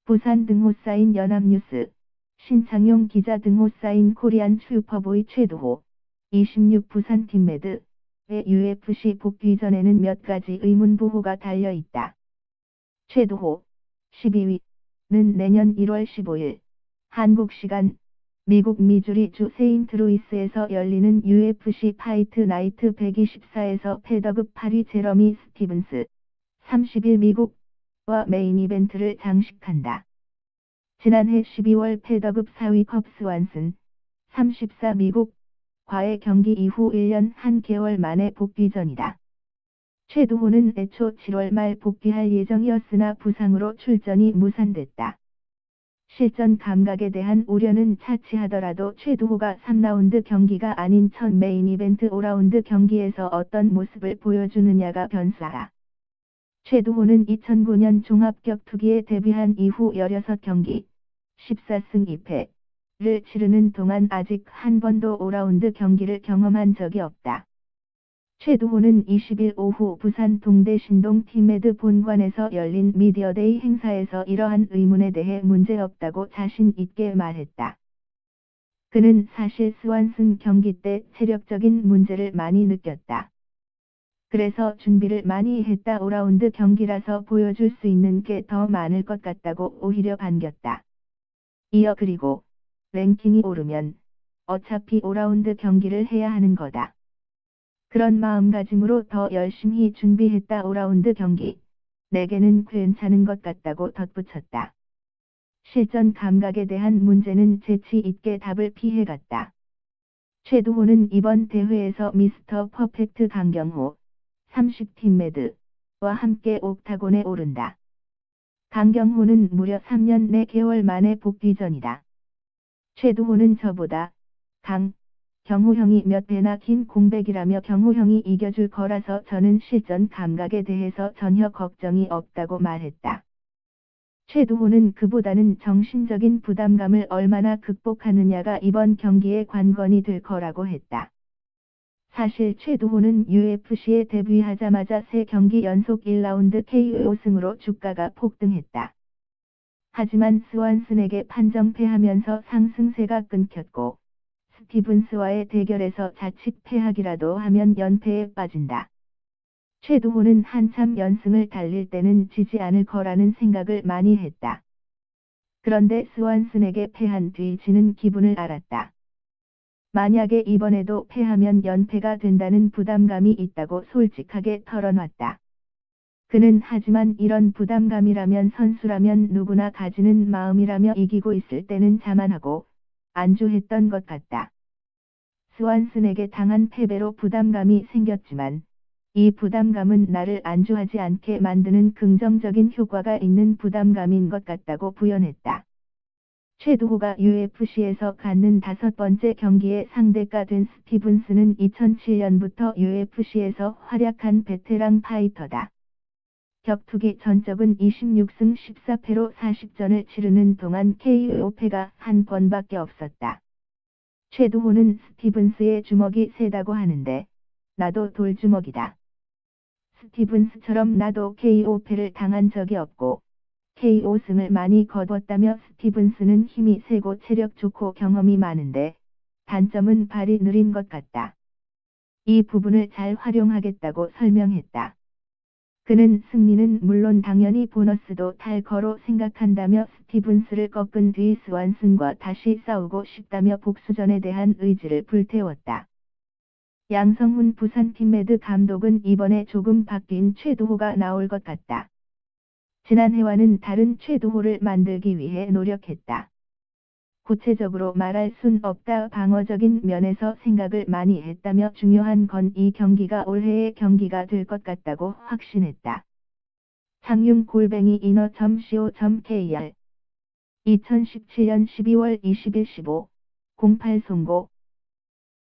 부산 등호 사인 연합뉴스, 신창용 기자 등호 사인 코리안 슈퍼보이 최두호, 26 부산 팀매드의 UFC 복귀 전에는 몇 가지 의문부호가 달려있다. 최두호, 12위는 내년 1월 15일, 한국 시간, 미국 미주리 주 세인트루이스에서 열리는 UFC 파이트 나이트 124에서 패더급 8위 제러미 스티븐스, 30일 미국과 메인 이벤트를 장식한다. 지난해 12월 패더급 4위 컵스 완슨, 34 미국과의 경기 이후 1년 1개월 만에 복귀 전이다. 최두호는 애초 7월 말 복귀할 예정이었으나 부상으로 출전이 무산됐다. 실전 감각에 대한 우려는 차치하더라도 최두호가 3라운드 경기가 아닌 첫 메인 이벤트 5라운드 경기에서 어떤 모습을 보여주느냐가 변수다. 최두호는 2009년 종합격투기에 데뷔한 이후 16경기, 14승 2패를 치르는 동안 아직 한 번도 5라운드 경기를 경험한 적이 없다. 최두호는 20일 오후 부산 동대 신동 팀매드 본관에서 열린 미디어데이 행사에서 이러한 의문에 대해 문제없다고 자신 있게 말했다. 그는 사실 스완슨 경기 때 체력적인 문제를 많이 느꼈다. 그래서 준비를 많이 했다. 5라운드 경기라서 보여줄 수 있는 게 더 많을 것 같다고 오히려 반겼다. 이어 그리고 랭킹이 오르면 어차피 5라운드 경기를 해야 하는 거다. 그런 마음가짐으로 더 열심히 준비했다. 5라운드 경기, 내게는 괜찮은 것 같다고 덧붙였다. 실전 감각에 대한 문제는 재치 있게 답을 피해갔다. 최두호는 이번 대회에서 미스터 퍼펙트 강경호, 30팀매드와 함께 옥타곤에 오른다. 강경호는 무려 3년 4개월 만에 복귀 전이다. 최두호는 저보다 경호 형이 몇 배나 긴 공백이라며 경호 형이 이겨줄 거라서 저는 실전 감각에 대해서 전혀 걱정이 없다고 말했다. 최두호는 그보다는 정신적인 부담감을 얼마나 극복하느냐가 이번 경기의 관건이 될 거라고 했다. 사실 최두호는 UFC에 데뷔하자마자 3경기 연속 1라운드 KO 승으로 주가가 폭등했다. 하지만 스완슨에게 판정패하면서 상승세가 끊겼고 스티븐스와의 대결에서 자칫 패하기라도 하면 연패에 빠진다. 최두호는 한참 연승을 달릴 때는 지지 않을 거라는 생각을 많이 했다. 그런데 스완슨에게 패한 뒤 지는 기분을 알았다. 만약에 이번에도 패하면 연패가 된다는 부담감이 있다고 솔직하게 털어놨다. 그는 하지만 이런 부담감이라면 선수라면 누구나 가지는 마음이라며 이기고 있을 때는 자만하고 안주했던 것 같다. 스완슨에게 당한 패배로 부담감이 생겼지만 이 부담감은 나를 안주하지 않게 만드는 긍정적인 효과가 있는 부담감인 것 같다고 부연했다. 최두호가 UFC에서 갖는 5번째 경기의 상대가 된 스티븐스는 2007년부터 UFC에서 활약한 베테랑 파이터다. 격투기 전적은 26승 14패로 40전을 치르는 동안 KO패가 한 번밖에 없었다. 최두호는 스티븐스의 주먹이 세다고 하는데 나도 돌주먹이다. 스티븐스처럼 나도 KO패를 당한 적이 없고 KO승을 많이 거뒀다며 스티븐스는 힘이 세고 체력 좋고 경험이 많은데 단점은 발이 느린 것 같다. 이 부분을 잘 활용하겠다고 설명했다. 그는 승리는 물론 당연히 보너스도 탈 거로 생각한다며 스티븐스를 꺾은 뒤 스완슨과 다시 싸우고 싶다며 복수전에 대한 의지를 불태웠다. 양성훈 부산 팀매드 감독은 이번에 조금 바뀐 최두호가 나올 것 같다. 지난해와는 다른 최두호를 만들기 위해 노력했다. 구체적으로 말할 순 없다. 방어적인 면에서 생각을 많이 했다며 중요한 건 이 경기가 올해의 경기가 될 것 같다고 확신했다. 창윤@inner.co.kr 2017년 12월 20일 15:08 송고